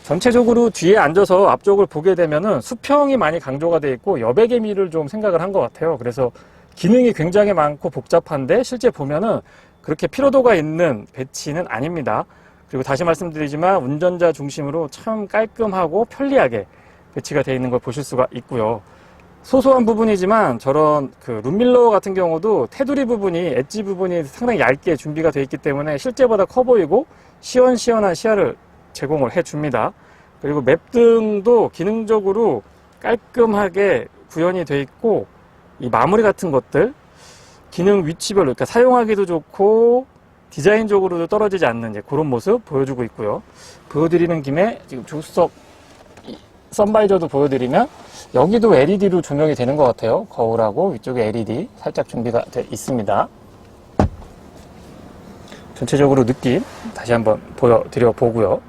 전체적으로 뒤에 앉아서 앞쪽을 보게 되면은 수평이 많이 강조가 되어 있고 여백의 미를 좀 생각을 한 것 같아요. 그래서 기능이 굉장히 많고 복잡한데 실제 보면은 그렇게 피로도가 있는 배치는 아닙니다. 그리고 다시 말씀드리지만 운전자 중심으로 참 깔끔하고 편리하게 배치가 되어 있는 걸 보실 수가 있고요. 소소한 부분이지만 저런 그 룸밀러 같은 경우도 테두리 부분이 엣지 부분이 상당히 얇게 준비가 되어 있기 때문에 실제보다 커 보이고 시원시원한 시야를 제공을 해줍니다. 그리고 맵등도 기능적으로 깔끔하게 구현이 돼 있고, 이 마무리 같은 것들 기능 위치별로, 그러니까 사용하기도 좋고 디자인적으로도 떨어지지 않는 이제 그런 모습 보여주고 있고요. 보여드리는 김에 지금 조수석 선바이저도 보여드리면 여기도 LED로 조명이 되는 것 같아요. 거울하고 위쪽에 LED 살짝 준비가 돼 있습니다. 전체적으로 느낌 다시 한번 보여드려 보고요.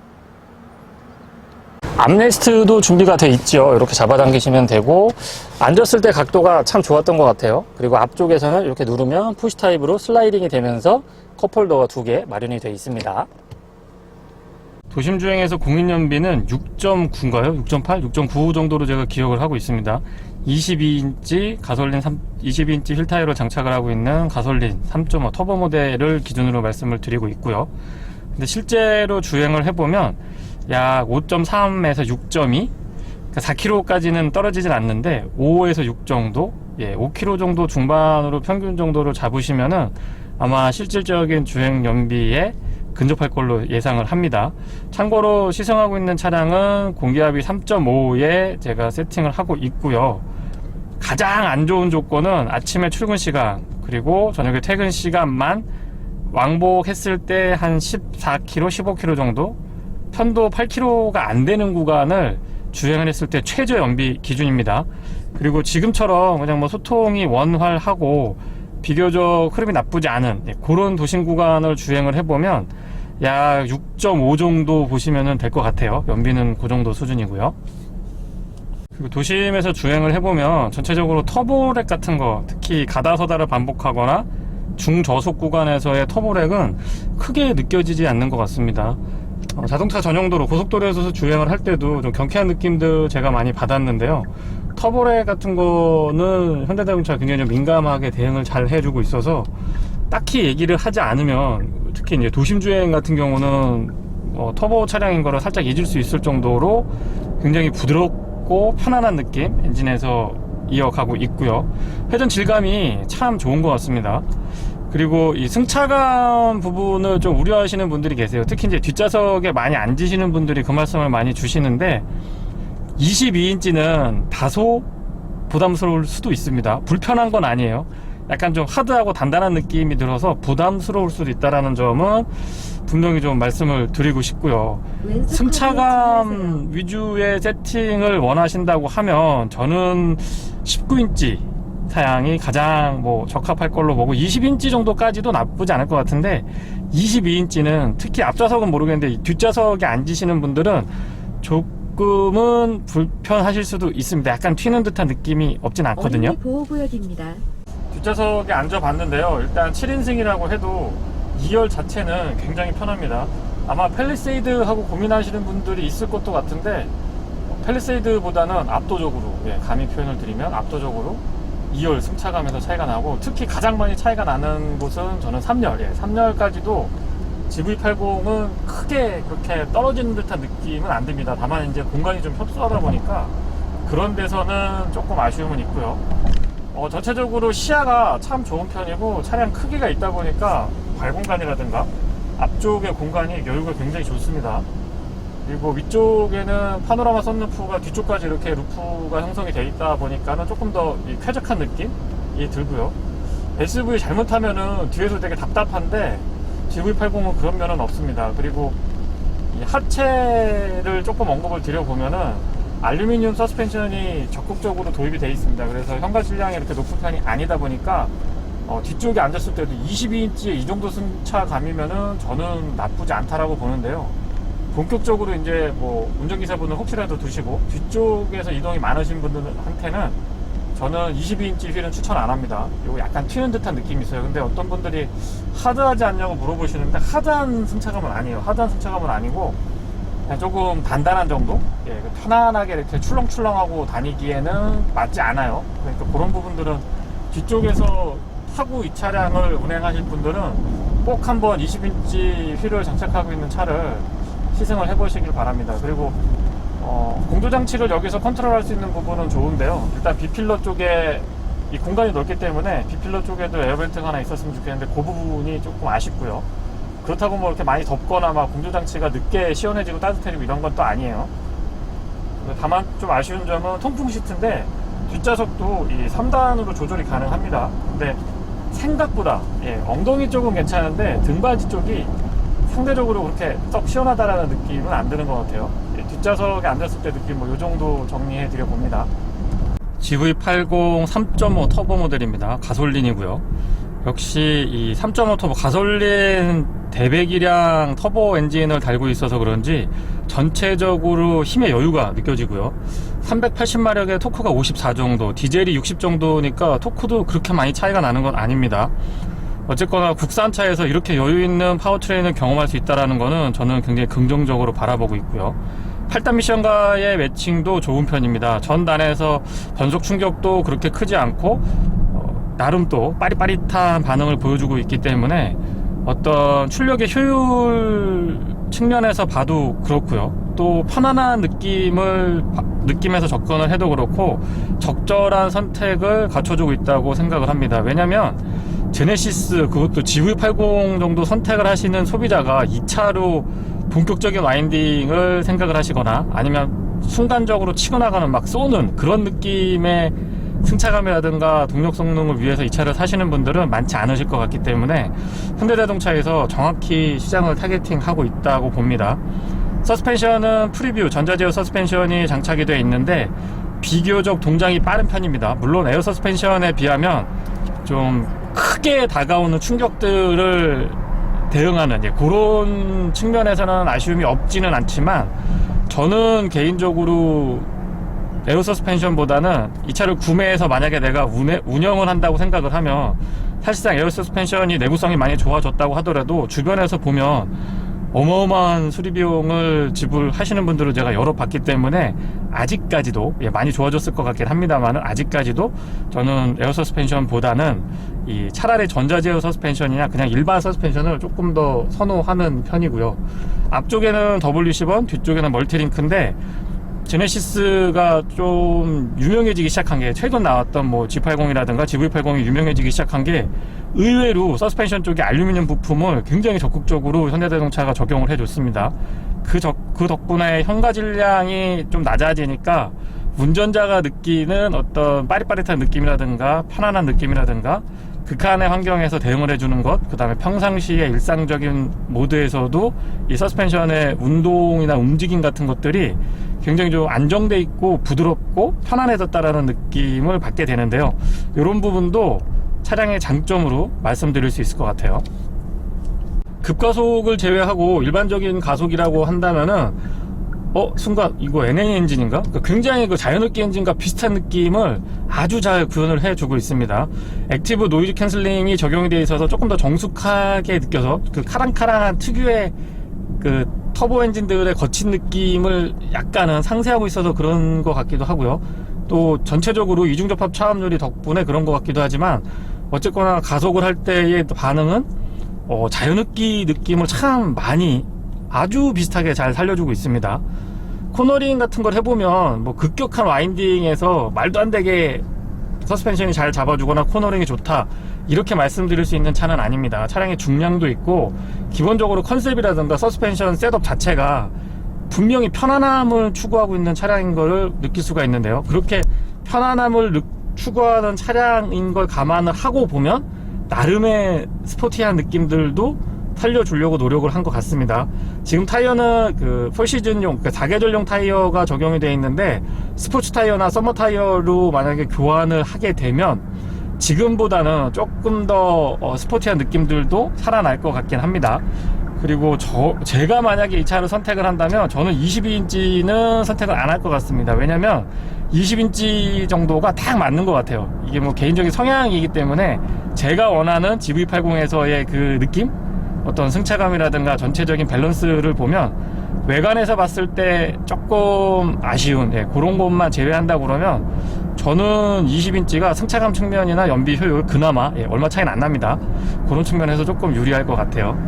암레스트도 준비가 돼 있죠. 이렇게 잡아당기시면 되고, 앉았을 때 각도가 참 좋았던 것 같아요. 그리고 앞쪽에서는 이렇게 누르면 푸시 타입으로 슬라이딩이 되면서 컵홀더가 2개 마련이 되어 있습니다. 도심 주행에서 공인 연비는 6.9인가요? 6.8? 6.9 정도로 제가 기억을 하고 있습니다. 22인치 가솔린 22인치 휠 타이어로 장착을 하고 있는 가솔린 3.5 터보 모델을 기준으로 말씀을 드리고 있고요. 근데 실제로 주행을 해보면 약 5.3에서 6.2, 그러니까 4km까지는 떨어지진 않는데 5에서 6 정도, 5km 정도 중반으로 평균 정도를 잡으시면은 아마 실질적인 주행 연비에 근접할 걸로 예상을 합니다. 참고로 시승하고 있는 차량은 공기압이 3.5에 제가 세팅을 하고 있고요. 가장 안 좋은 조건은 아침에 출근 시간 그리고 저녁에 퇴근 시간만 왕복했을 때 한 14km, 15km 정도, 편도 8km가 안 되는 구간을 주행을 했을 때 최저 연비 기준입니다. 그리고 지금처럼 그냥 뭐 소통이 원활하고 비교적 흐름이 나쁘지 않은 그런 도심 구간을 주행을 해보면 약 6.5 정도 보시면 될 것 같아요. 연비는 그 정도 수준이고요. 그리고 도심에서 주행을 해보면 전체적으로 터보렉 같은 거, 특히 가다서다를 반복하거나 중저속 구간에서의 터보렉은 크게 느껴지지 않는 것 같습니다. 자동차 전용도로 고속도로에서 주행을 할 때도 좀 경쾌한 느낌들 제가 많이 받았는데요. 터보렉 같은 거는 현대자동차가 굉장히 좀 민감하게 대응을 잘 해주고 있어서 딱히 얘기를 하지 않으면, 특히 이제 도심 주행 같은 경우는 터보 차량인 거를 살짝 잊을 수 있을 정도로 굉장히 부드럽고 편안한 느낌 엔진에서 이어가고 있고요. 회전 질감이 참 좋은 것 같습니다. 그리고 이 승차감 부분을 좀 우려하시는 분들이 계세요. 특히 이제 뒷좌석에 많이 앉으시는 분들이 그 말씀을 많이 주시는데, 22인치는 다소 부담스러울 수도 있습니다. 불편한 건 아니에요. 약간 좀 하드하고 단단한 느낌이 들어서 부담스러울 수도 있다는 점은 분명히 좀 말씀을 드리고 싶고요. 승차감 위주의 세팅을 원하신다고 하면 저는 19인치 사양이 가장 적합할 걸로 보고, 20인치 정도까지도 나쁘지 않을 것 같은데 22인치는 특히 앞좌석은 모르겠는데 뒷좌석에 앉으시는 분들은 조금은 불편하실 수도 있습니다. 약간 튀는 듯한 느낌이 없진 않거든요. 보호구역입니다. 뒷좌석에 앉아봤는데요. 일단 7인승이라고 해도 2열 자체는 굉장히 편합니다. 아마 팰리세이드하고 고민하시는 분들이 있을 것도 같은데, 팰리세이드보다는 압도적으로, 감히 표현을 드리면 압도적으로 2열 승차감에서 차이가 나고, 특히 가장 많이 차이가 나는 곳은 저는 3열, 3열까지도 GV80은 크게 그렇게 떨어지는 듯한 느낌은 안 듭니다. 다만 이제 공간이 좀 협소하다 보니까 그런 데서는 조금 아쉬움은 있고요. 전체적으로 시야가 참 좋은 편이고, 차량 크기가 있다 보니까 발 공간이라든가 앞쪽의 공간이 여유가 굉장히 좋습니다. 그리고 위쪽에는 파노라마 썬루프가 뒤쪽까지 이렇게 루프가 형성이 되어 있다 보니까는 조금 더 쾌적한 느낌이 들고요. SUV 잘못하면은 뒤에서 되게 답답한데 GV80은 그런 면은 없습니다. 그리고 이 하체를 조금 언급을 드려보면은 알루미늄 서스펜션이 적극적으로 도입이 되어 있습니다. 그래서 현가 질량이 이렇게 높은 편이 아니다 보니까 뒤쪽에 앉았을 때도 22인치에 이 정도 승차감이면은 저는 나쁘지 않다라고 보는데요. 본격적으로 이제 운전기사분은 혹시라도 두시고 뒤쪽에서 이동이 많으신 분들한테는 저는 22인치 휠은 추천 안 합니다. 이거 약간 튀는 듯한 느낌이 있어요. 근데 어떤 분들이 하드하지 않냐고 물어보시는데, 하드한 승차감은 아니에요. 하드한 승차감은 아니고 그냥 조금 단단한 정도? 편안하게 이렇게 출렁출렁하고 다니기에는 맞지 않아요. 그러니까 그런 부분들은 뒤쪽에서 타고 이 차량을 운행하실 분들은 꼭 한번 20인치 휠을 장착하고 있는 차를 시승을 해보시길 바랍니다. 그리고 공조장치를 여기서 컨트롤할 수 있는 부분은 좋은데요. 일단 B필러 쪽에 이 공간이 넓기 때문에 B필러 쪽에도 에어벤트가 하나 있었으면 좋겠는데 그 부분이 조금 아쉽고요. 그렇다고 이렇게 많이 덥거나 막 공조장치가 늦게 시원해지고 따뜻해지고 이런 건 또 아니에요. 다만 좀 아쉬운 점은 통풍 시트인데 뒷좌석도 이 3단으로 조절이 가능합니다. 근데 생각보다 엉덩이 쪽은 괜찮은데 등받이 쪽이 상대적으로 그렇게 썩 시원하다라는 느낌은 안 드는 것 같아요. 뒷좌석에 앉았을 때 느낌 이 정도 정리해 드려 봅니다. GV80 3.5 터보 모델입니다. 가솔린이고요. 역시 이 3.5 터보 가솔린 대배기량 터보 엔진을 달고 있어서 그런지 전체적으로 힘의 여유가 느껴지고요. 380마력의 토크가 54 정도, 디젤이 60 정도니까 토크도 그렇게 많이 차이가 나는 건 아닙니다. 어쨌거나 국산차에서 이렇게 여유 있는 파워트레인을 경험할 수 있다는 거는 저는 굉장히 긍정적으로 바라보고 있고요. 8단 미션과의 매칭도 좋은 편입니다. 전단에서 변속 충격도 그렇게 크지 않고 나름 또 빠릿빠릿한 반응을 보여주고 있기 때문에 어떤 출력의 효율 측면에서 봐도 그렇고요. 또 편안한 느낌에서 접근을 해도 그렇고 적절한 선택을 갖춰주고 있다고 생각을 합니다. 왜냐면 제네시스 그것도 GV80 정도 선택을 하시는 소비자가 2차로 본격적인 와인딩을 생각을 하시거나 아니면 순간적으로 치고 나가는 막 쏘는 그런 느낌의 승차감이라든가 동력 성능을 위해서 이 차를 사시는 분들은 많지 않으실 것 같기 때문에 현대자동차에서 정확히 시장을 타겟팅하고 있다고 봅니다. 서스펜션은 프리뷰 전자제어 서스펜션이 장착이 되어 있는데 비교적 동작이 빠른 편입니다. 물론 에어 서스펜션에 비하면 좀 크게 다가오는 충격들을 대응하는 그런 측면에서는 아쉬움이 없지는 않지만 저는 개인적으로 에어 서스펜션보다는 이 차를 구매해서 만약에 내가 운영을 한다고 생각을 하면 사실상 에어 서스펜션이 내구성이 많이 좋아졌다고 하더라도 주변에서 보면 어마어마한 수리 비용을 지불하시는 분들을 제가 여러 봤기 때문에 아직까지도 많이 좋아졌을 것 같긴 합니다만 아직까지도 저는 에어 서스펜션보다는 이 차라리 전자제어 서스펜션이나 그냥 일반 서스펜션을 조금 더 선호하는 편이고요. 앞쪽에는 W10원, 뒤쪽에는 멀티링크인데 제네시스가 좀 유명해지기 시작한 게 최근 나왔던 뭐 G80이라든가 GV80이 유명해지기 시작한 게 의외로 서스펜션 쪽에 알루미늄 부품을 굉장히 적극적으로 현대자동차가 적용을 해줬습니다. 그 덕분에 현가 질량이 좀 낮아지니까 운전자가 느끼는 어떤 빠릿빠릿한 느낌이라든가 편안한 느낌이라든가 극한의 환경에서 대응을 해주는 것, 그 다음에 평상시의 일상적인 모드에서도 이 서스펜션의 운동이나 움직임 같은 것들이 굉장히 좀 안정돼 있고 부드럽고 편안해졌다라는 느낌을 받게 되는데요. 이런 부분도 차량의 장점으로 말씀드릴 수 있을 것 같아요. 급가속을 제외하고 일반적인 가속이라고 한다면은 순간 이거 NA 엔진인가? 굉장히 그 자연흡기 엔진과 비슷한 느낌을 아주 잘 구현을 해주고 있습니다. 액티브 노이즈 캔슬링이 적용이 되어 있어서 조금 더 정숙하게 느껴서 그 카랑카랑한 특유의 그 터보 엔진들의 거친 느낌을 약간은 상쇄하고 있어서 그런 것 같기도 하고요. 또 전체적으로 이중접합 차음률이 덕분에 그런 것 같기도 하지만 어쨌거나 가속을 할 때의 반응은 자연흡기 느낌을 참 많이 아주 비슷하게 잘 살려주고 있습니다. 코너링 같은 걸 해보면 뭐 급격한 와인딩에서 말도 안 되게 서스펜션이 잘 잡아주거나 코너링이 좋다 이렇게 말씀드릴 수 있는 차는 아닙니다. 차량의 중량도 있고 기본적으로 컨셉이라든가 서스펜션 셋업 자체가 분명히 편안함을 추구하고 있는 차량인 걸 느낄 수가 있는데요. 그렇게 편안함을 추구하는 차량인 걸 감안을 하고 보면 나름의 스포티한 느낌들도 살려주려고 노력을 한 것 같습니다. 지금 타이어는 그 폴시즌용, 그러니까 4계절용 타이어가 적용이 되어 있는데 스포츠 타이어나 서머 타이어로 만약에 교환을 하게 되면 지금보다는 조금 더 스포티한 느낌들도 살아날 것 같긴 합니다. 그리고 제가 만약에 이 차를 선택을 한다면 저는 22인치는 선택을 안 할 것 같습니다. 왜냐면 20인치 정도가 딱 맞는 것 같아요. 이게 뭐 개인적인 성향이기 때문에 제가 원하는 GV80에서의 그 느낌? 어떤 승차감이라든가 전체적인 밸런스를 보면 외관에서 봤을 때 조금 아쉬운 그런 것만 제외한다고 그러면 저는 20인치가 승차감 측면이나 연비 효율 그나마 얼마 차이는 안 납니다. 그런 측면에서 조금 유리할 것 같아요.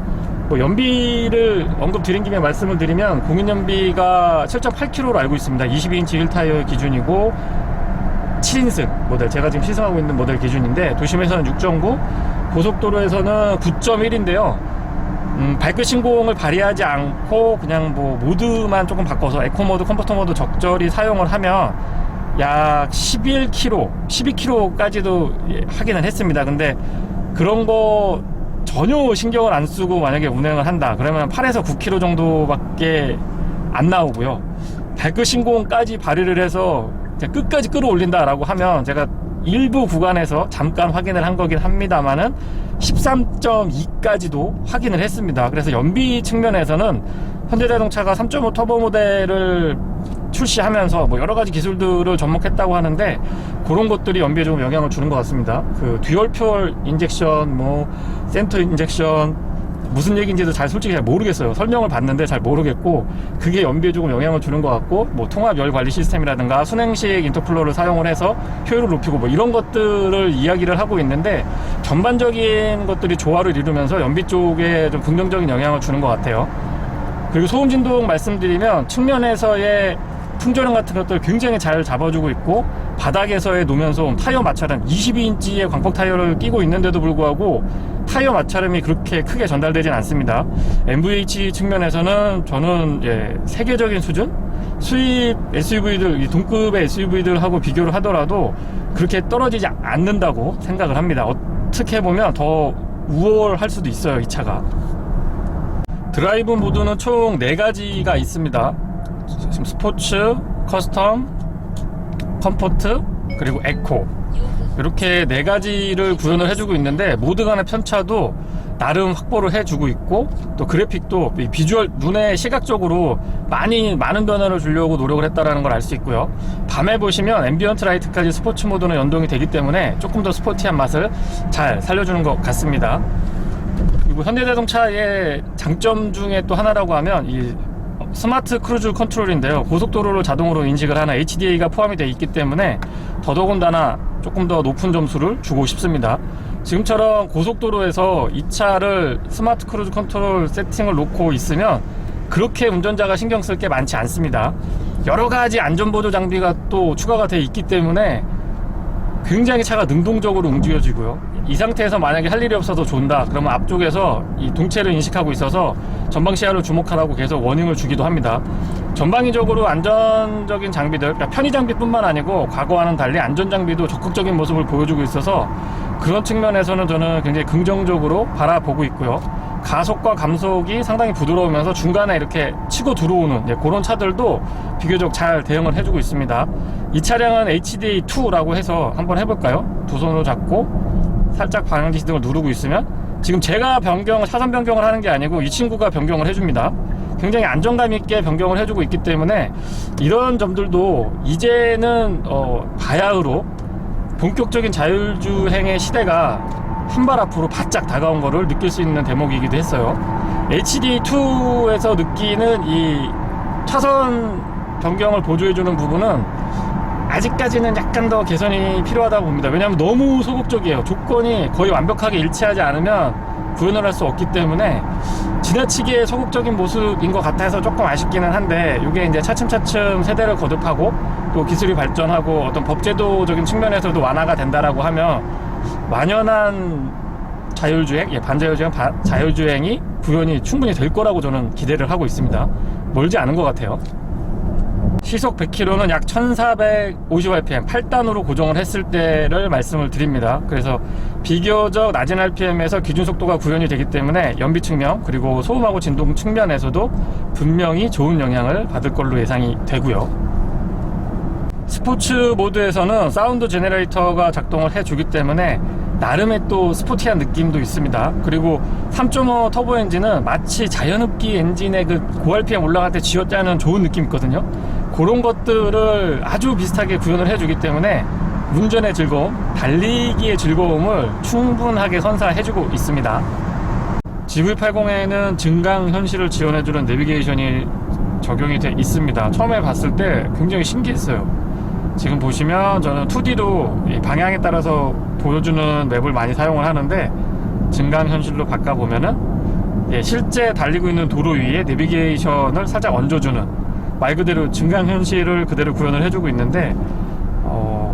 뭐 연비를 언급 드린 김에 말씀을 드리면 공인연비가 7.8km로 알고 있습니다. 22인치 1타이어 기준이고 7인승 모델, 제가 지금 시승하고 있는 모델 기준인데 도심에서는 6.9, 고속도로에서는 9.1인데요 발끝 신공을 발휘하지 않고 그냥 뭐 모드만 조금 바꿔서 에코 모드, 컴포터 모드 적절히 사용을 하면 약 11km, 12km까지도 확인을 했습니다. 근데 그런 거 전혀 신경을 안 쓰고 만약에 운행을 한다 그러면 8에서 9km 정도밖에 안 나오고요. 발끝 신공까지 발휘를 해서 끝까지 끌어올린다 라고 하면, 제가 일부 구간에서 잠깐 확인을 한 거긴 합니다만은 13.2까지도 확인을 했습니다. 그래서 연비 측면에서는 현대자동차가 3.5 터보 모델을 출시하면서 뭐 여러 가지 기술들을 접목했다고 하는데, 그런 것들이 연비에 좀 영향을 주는 것 같습니다. 그 듀얼 퓨얼 인젝션, 뭐 센터 인젝션, 무슨 얘기인지도 솔직히 잘 모르겠어요. 설명을 봤는데 잘 모르겠고, 그게 연비에 조금 영향을 주는 것 같고, 뭐 통합 열 관리 시스템이라든가 순행식 인터쿨러를 사용을 해서 효율을 높이고 뭐 이런 것들을 이야기를 하고 있는데, 전반적인 것들이 조화를 이루면서 연비 쪽에 좀 긍정적인 영향을 주는 것 같아요. 그리고 소음 진동 말씀드리면, 측면에서의 풍조량 같은 것들 굉장히 잘 잡아주고 있고, 바닥에서의 노면소음, 타이어 마찰음, 22인치의 광폭 타이어를 끼고 있는데도 불구하고 타이어 마찰음이 그렇게 크게 전달되진 않습니다. MVH 측면에서는 저는 세계적인 수준? 수입 SUV들, 이 동급의 SUV들하고 비교를 하더라도 그렇게 떨어지지 않는다고 생각을 합니다. 어떻게 보면 더 우월할 수도 있어요, 이 차가. 드라이브 모드는 총 4가지가 있습니다. 지금 스포츠, 커스텀, 컴포트, 그리고 에코, 이렇게 4가지를 구현을 해주고 있는데, 모드 간의 편차도 나름 확보를 해주고 있고, 또 그래픽도 비주얼, 눈에 시각적으로 많은 변화를 주려고 노력을 했다는 걸 알 수 있고요. 밤에 보시면 앰비언트 라이트까지 스포츠 모드는 연동이 되기 때문에 조금 더 스포티한 맛을 잘 살려주는 것 같습니다. 그리고 현대자동차의 장점 중에 또 하나라고 하면 이 스마트 크루즈 컨트롤인데요. 고속도로를 자동으로 인식을 하는 HDA가 포함이 되어 있기 때문에 더더군다나 조금 더 높은 점수를 주고 싶습니다. 지금처럼 고속도로에서 이 차를 스마트 크루즈 컨트롤 세팅을 놓고 있으면 그렇게 운전자가 신경 쓸 게 많지 않습니다. 여러 가지 안전보조 장비가 또 추가가 되어 있기 때문에 굉장히 차가 능동적으로 움직여지고요. 이 상태에서 만약에 할 일이 없어서 존다 그러면 앞쪽에서 이 동체를 인식하고 있어서 전방 시야를 주목하라고 계속 워닝을 주기도 합니다. 전방위적으로 안전적인 장비들, 그러니까 편의 장비뿐만 아니고 과거와는 달리 안전 장비도 적극적인 모습을 보여주고 있어서 그런 측면에서는 저는 굉장히 긍정적으로 바라보고 있고요. 가속과 감속이 상당히 부드러우면서 중간에 이렇게 치고 들어오는 그런 차들도 비교적 잘 대응을 해주고 있습니다. 이 차량은 HDA2라고 해서 한번 해볼까요? 두 손으로 잡고 살짝 방향지시 등을 누르고 있으면, 지금 제가 차선 변경을 하는 게 아니고 이 친구가 변경을 해줍니다. 굉장히 안정감 있게 변경을 해주고 있기 때문에 이런 점들도 이제는 바야흐로 본격적인 자율주행의 시대가 한 발 앞으로 바짝 다가온 거를 느낄 수 있는 대목이기도 했어요. HDA2에서 느끼는 이 차선 변경을 보조해주는 부분은 아직까지는 약간 더 개선이 필요하다고 봅니다. 왜냐하면 너무 소극적이에요. 조건이 거의 완벽하게 일치하지 않으면 구현을 할 수 없기 때문에 지나치게 소극적인 모습인 것 같아서 조금 아쉽기는 한데, 이게 이제 차츰차츰 세대를 거듭하고 또 기술이 발전하고 어떤 법제도적인 측면에서도 완화가 된다라고 하면 완연한 자율주행, 반자율주행, 자율주행이 구현이 충분히 될 거라고 저는 기대를 하고 있습니다. 멀지 않은 것 같아요. 시속 100km는 약 1450rpm 8단으로 고정을 했을 때를 말씀을 드립니다. 그래서 비교적 낮은 rpm에서 기준 속도가 구현이 되기 때문에 연비 측면 그리고 소음하고 진동 측면에서도 분명히 좋은 영향을 받을 걸로 예상이 되고요. 스포츠 모드에서는 사운드 제너레이터가 작동을 해주기 때문에 나름의 또 스포티한 느낌도 있습니다. 그리고 3.5 터보 엔진은 마치 자연흡기 엔진의 그 고RPM 올라갈 때 쥐어짜는 좋은 느낌이 있거든요. 그런 것들을 아주 비슷하게 구현을 해주기 때문에 운전의 즐거움, 달리기의 즐거움을 충분하게 선사해주고 있습니다. GV80에는 증강현실을 지원해주는 내비게이션이 적용이 돼 있습니다. 처음에 봤을 때 굉장히 신기했어요. 지금 보시면 저는 2D로 방향에 따라서 보여주는 맵을 많이 사용을 하는데, 증강현실로 바꿔보면은 실제 달리고 있는 도로 위에 내비게이션을 살짝 얹어주는, 말 그대로 증강현실을 그대로 구현을 해주고 있는데,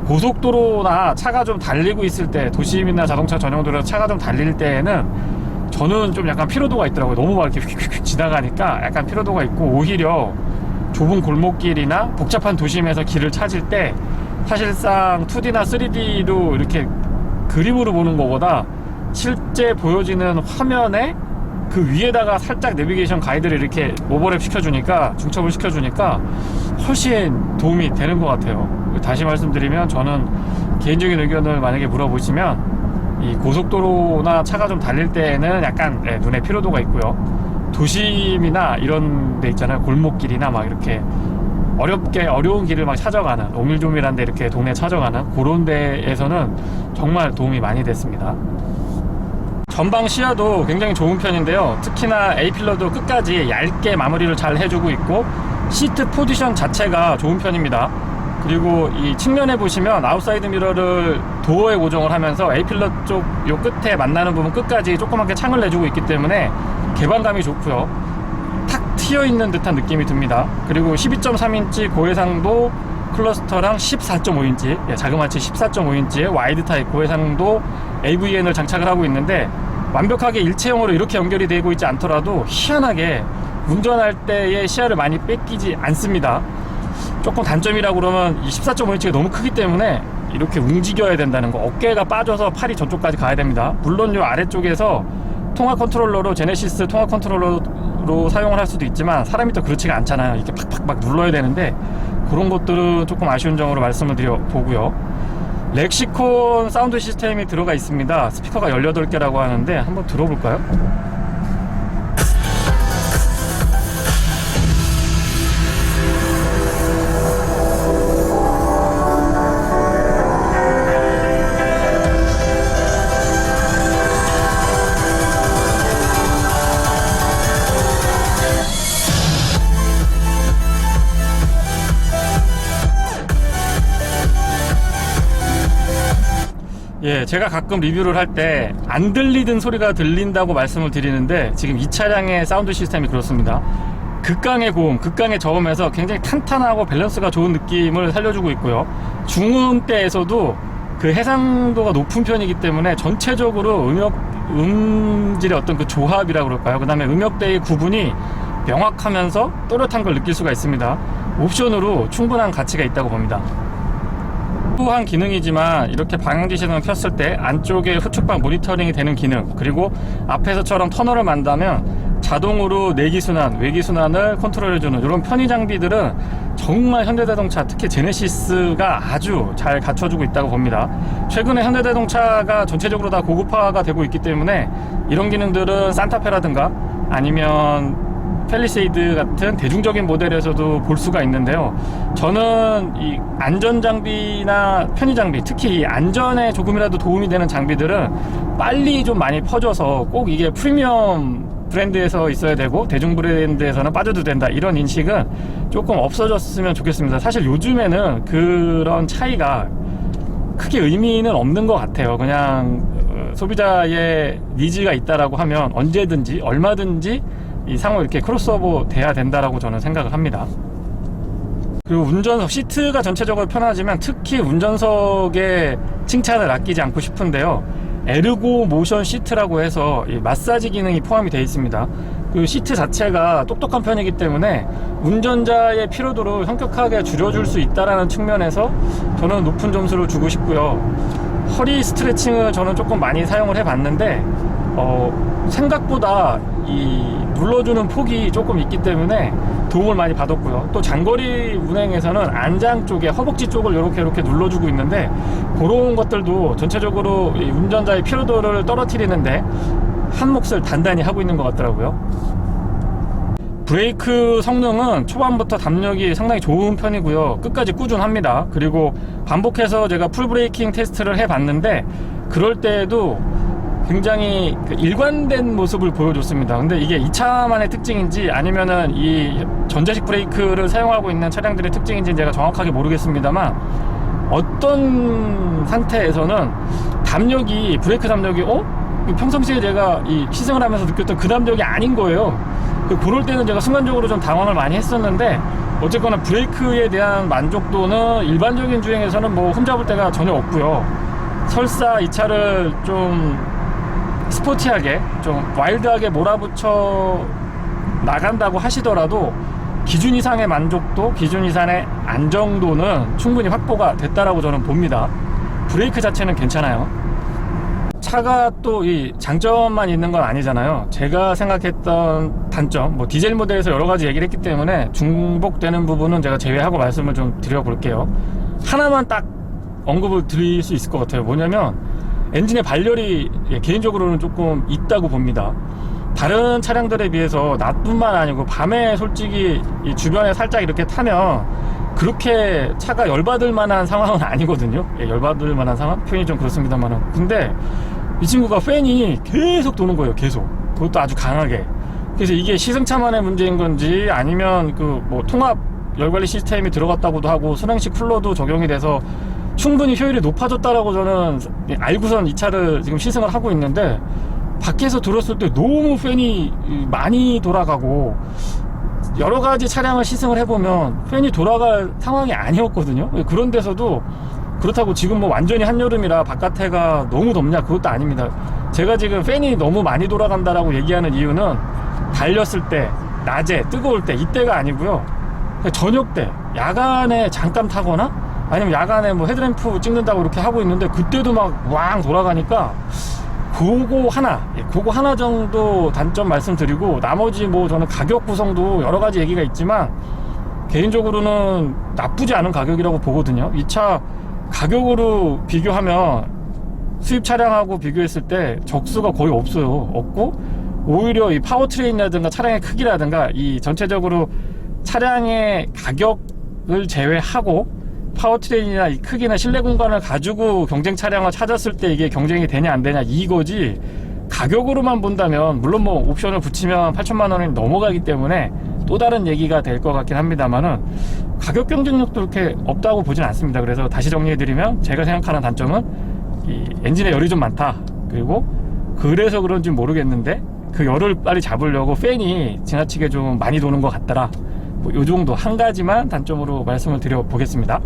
고속도로나 차가 좀 달리고 있을 때, 도심이나 자동차 전용 도로에서 차가 좀 달릴 때에는 저는 좀 약간 피로도가 있더라고요. 너무 막 이렇게 휙휙휙 지나가니까 약간 피로도가 있고, 오히려 좁은 골목길이나 복잡한 도심에서 길을 찾을 때 사실상 2D나 3D로 이렇게 그림으로 보는 것보다 실제 보여지는 화면에 그 위에다가 살짝 내비게이션 가이드를 이렇게 오버랩 시켜주니까, 중첩을 시켜주니까 훨씬 도움이 되는 것 같아요. 다시 말씀드리면, 저는 개인적인 의견을 만약에 물어보시면, 이 고속도로나 차가 좀 달릴 때는 약간 눈에 피로도가 있고요. 도심이나 이런 데 있잖아요. 골목길이나 막 이렇게 어려운 길을 막 찾아가는, 오밀조밀한 데 이렇게 동네 찾아가는 그런 데에서는 정말 도움이 많이 됐습니다. 전방 시야도 굉장히 좋은 편인데요. 특히나 A필러도 끝까지 얇게 마무리를 잘 해주고 있고, 시트 포지션 자체가 좋은 편입니다. 그리고 이 측면에 보시면 아웃사이드 미러를 도어에 고정을 하면서 A필러 쪽 요 끝에 만나는 부분 끝까지 조그맣게 창을 내주고 있기 때문에 개방감이 좋고요. 탁 트여있는 듯한 느낌이 듭니다. 그리고 12.3인치 고해상도 클러스터랑 14.5인치, 자그마치 14.5인치의 와이드 타입 고해상도 AVN을 장착을 하고 있는데, 완벽하게 일체형으로 이렇게 연결이 되고 있지 않더라도 희한하게 운전할 때의 시야를 많이 뺏기지 않습니다. 조금 단점이라고 그러면 이 14.5인치가 너무 크기 때문에 이렇게 움직여야 된다는 거, 어깨가 빠져서 팔이 저쪽까지 가야 됩니다. 물론 이 아래쪽에서 통화 컨트롤러로, 제네시스 통화 컨트롤러로 사용을 할 수도 있지만 사람이 또 그렇지가 않잖아요. 이렇게 팍팍 막 눌러야 되는데, 그런 것들은 조금 아쉬운 점으로 말씀을 드려보고요. 렉시콘 사운드 시스템이 들어가 있습니다. 스피커가 18개라고 하는데 한번 들어볼까요? 예, 제가 가끔 리뷰를 할 때 안 들리던 소리가 들린다고 말씀을 드리는데, 지금 이 차량의 사운드 시스템이 그렇습니다. 극강의 고음, 극강의 저음에서 굉장히 탄탄하고 밸런스가 좋은 느낌을 살려주고 있고요. 중음대에서도 그 해상도가 높은 편이기 때문에 전체적으로 음질의 어떤 그 조합이라고 그럴까요? 그 다음에 음역대의 구분이 명확하면서 또렷한 걸 느낄 수가 있습니다. 옵션으로 충분한 가치가 있다고 봅니다. 한 기능이지만 이렇게 방향지시등을 켰을 때 안쪽에 후측방 모니터링이 되는 기능, 그리고 앞에서처럼 터널을 만다면 자동으로 내기순환, 외기순환을 컨트롤해주는 이런 편의 장비들은 정말 현대자동차, 특히 제네시스가 아주 잘 갖춰주고 있다고 봅니다. 최근에 현대자동차가 전체적으로 다 고급화가 되고 있기 때문에 이런 기능들은 산타페라든가 아니면 팰리세이드 같은 대중적인 모델에서도 볼 수가 있는데요. 저는 이 안전장비나 편의장비, 특히 이 안전에 조금이라도 도움이 되는 장비들은 빨리 좀 많이 퍼져서 꼭 이게 프리미엄 브랜드에서 있어야 되고 대중 브랜드에서는 빠져도 된다, 이런 인식은 조금 없어졌으면 좋겠습니다. 사실 요즘에는 그런 차이가 크게 의미는 없는 것 같아요. 그냥 소비자의 니즈가 있다라고 하면 언제든지 얼마든지 이 상호 이렇게 크로스오버 돼야 된다라고 저는 생각을 합니다. 그리고 운전석 시트가 전체적으로 편하지만 특히 운전석의 칭찬을 아끼지 않고 싶은데요. 에르고 모션 시트라고 해서 이 마사지 기능이 포함이 되어 있습니다. 그 시트 자체가 똑똑한 편이기 때문에 운전자의 피로도를 현격하게 줄여줄 수 있다는 측면에서 저는 높은 점수를 주고 싶고요. 허리 스트레칭을 저는 조금 많이 사용을 해봤는데 생각보다 이 눌러주는 폭이 조금 있기 때문에 도움을 많이 받았고요. 또 장거리 운행에서는 안장 쪽에 허벅지 쪽을 이렇게 눌러주고 있는데, 그런 것들도 전체적으로 이 운전자의 피로도를 떨어뜨리는데 한 몫을 단단히 하고 있는 것 같더라고요. 브레이크 성능은 초반부터 담력이 상당히 좋은 편이고요. 끝까지 꾸준합니다. 그리고 반복해서 제가 풀 브레이킹 테스트를 해봤는데 그럴 때에도 굉장히 일관된 모습을 보여줬습니다. 근데 이게 이 차만의 특징인지 아니면은 이 전자식 브레이크를 사용하고 있는 차량들의 특징인지 제가 정확하게 모르겠습니다만, 어떤 상태에서는 담력이, 브레이크 담력이 평상시에 제가 이 시승을 하면서 느꼈던 그 담력이 아닌 거예요. 그럴 때는 제가 순간적으로 좀 당황을 많이 했었는데, 어쨌거나 브레이크에 대한 만족도는 일반적인 주행에서는 뭐 흠잡을 데가 전혀 없고요. 설사 이 차를 좀 스포티하게 좀 와일드하게 몰아붙여 나간다고 하시더라도 기준 이상의 만족도, 기준 이상의 안정도는 충분히 확보가 됐다라고 저는 봅니다. 브레이크 자체는 괜찮아요. 차가 또 이 장점만 있는 건 아니잖아요. 제가 생각했던 단점, 뭐 디젤 모델에서 여러 가지 얘기를 했기 때문에 중복되는 부분은 제가 제외하고 말씀을 좀 드려볼게요. 하나만 딱 언급을 드릴 수 있을 것 같아요. 뭐냐면 엔진의 발열이 개인적으로는 조금 있다고 봅니다. 다른 차량들에 비해서 낮뿐만 아니고 밤에 솔직히 이 주변에 살짝 이렇게 타면 그렇게 차가 열받을 만한 상황은 아니거든요. 예, 열받을 만한 상황? 표현이 좀 그렇습니다만은. 근데 이 친구가 팬이 계속 도는 거예요. 계속. 그것도 아주 강하게. 그래서 이게 시승차만의 문제인 건지 아니면 그 뭐 통합 열관리 시스템이 들어갔다고도 하고 순행식 쿨러도 적용이 돼서 충분히 효율이 높아졌다라고 저는 알고선 이 차를 지금 시승을 하고 있는데 밖에서 들었을 때 너무 팬이 많이 돌아가고 여러 가지 차량을 시승을 해보면 팬이 돌아갈 상황이 아니었거든요. 그런 데서도 그렇다고 지금 뭐 완전히 한여름이라 바깥에가 너무 덥냐 그것도 아닙니다. 제가 지금 팬이 너무 많이 돌아간다라고 얘기하는 이유는 달렸을 때, 낮에, 뜨거울 때 이때가 아니고요. 저녁 때, 야간에 잠깐 타거나 아니면 야간에 뭐 헤드램프 찍는다고 이렇게 하고 있는데 그때도 막 왕 돌아가니까 그거 하나 정도 단점 말씀드리고 나머지 뭐 저는 가격 구성도 여러 가지 얘기가 있지만 개인적으로는 나쁘지 않은 가격이라고 보거든요. 이 차 가격으로 비교하면 수입 차량하고 비교했을 때 적수가 거의 없고 오히려 이 파워트레인이라든가 차량의 크기라든가 이 전체적으로 차량의 가격을 제외하고 파워트레인이나 이 크기나 실내 공간을 가지고 경쟁 차량을 찾았을 때 이게 경쟁이 되냐 안 되냐 이거지, 가격으로만 본다면 물론 뭐 옵션을 붙이면 8천만 원이 넘어가기 때문에 또 다른 얘기가 될 것 같긴 합니다만은 가격 경쟁력도 그렇게 없다고 보진 않습니다. 그래서 다시 정리해드리면 제가 생각하는 단점은 이 엔진에 열이 좀 많다, 그리고 그래서 그런지 모르겠는데 그 열을 빨리 잡으려고 팬이 지나치게 좀 많이 도는 것 같더라. 뭐 요 정도 한 가지만 단점으로 말씀을 드려보겠습니다.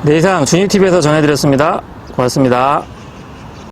네, 이상 준이TV에서 전해드렸습니다. 고맙습니다.